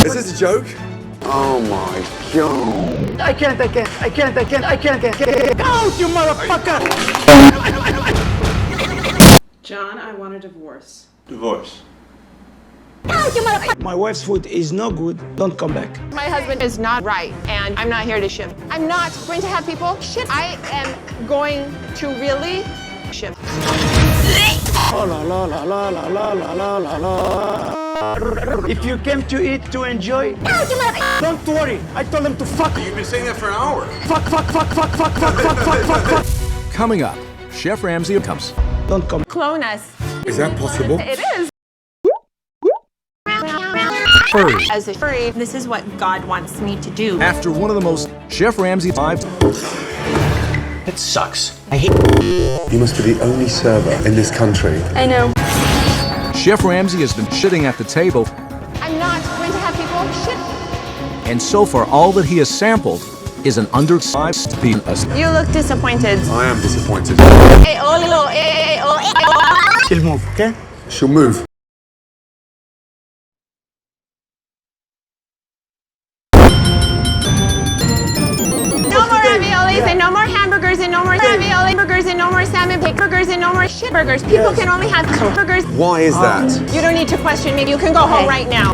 Is this a joke? Oh my god. I can't. Out, you motherfucker! John, I want a divorce. Divorce. My wife's food is no good. Don't come back. My husband is not right, and I'm not here to ship. I'm not going to have people ship. I am going to really ship. Oh, la la la la la la la la la. If you came to eat to enjoy, don't worry. I told them to fuck. You've been saying that for an hour. Fuck. Coming up, Chef Ramsay comes. Don't come. Clone us. Is that possible? It is. Furry. As a furry, this is what God wants me to do. After one of the most Chef Ramsay lives. It sucks. I hate. You must be the only server in this country. I know. Chef Ramsay has been shitting at the table, I'm not going to have people ship. and so far all that he has sampled is an undersized penis. You look disappointed. I am disappointed. She'll move, okay? She'll move. No more raviolis and no more hamburgers and no more ravioli burgers and no more salmon pig burgers and no more shit burgers. People can only have burgers. Why is that? You don't need to question me. You can go home right now.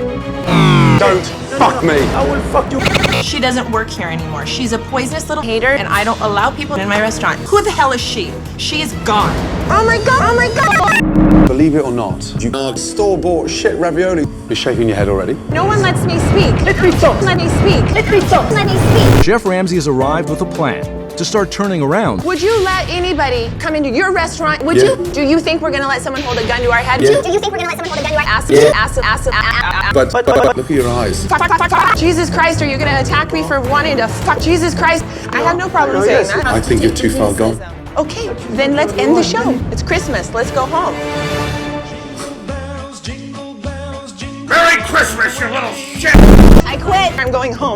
Don't fuck me. I will fuck you. She doesn't work here anymore. She's a poisonous little hater, and I don't allow people in my restaurant. Who the hell is she? She is gone. Oh my god! Oh my god! Believe it or not, you are store-bought shit ravioli. You're shaking your head already. No one lets me speak. Let me talk. Let me speak. Let me talk. Let me speak. Chef Ramsay has arrived with a plan to start turning around. Would you let anybody come into your restaurant? Would Yeah. you? Do you think we're gonna let someone hold a gun to our head? Yeah. Do you think we're gonna let someone hold a gun to our ass? Yeah. Ass. But look at your eyes. Fuck. Jesus Christ, are you gonna attack me for wanting to fuck Jesus Christ? I have no problem saying that. I think you're too far gone. Okay, then let's end the show. It's Christmas. Let's go home. Merry Christmas, you little shit! I quit. I'm going home.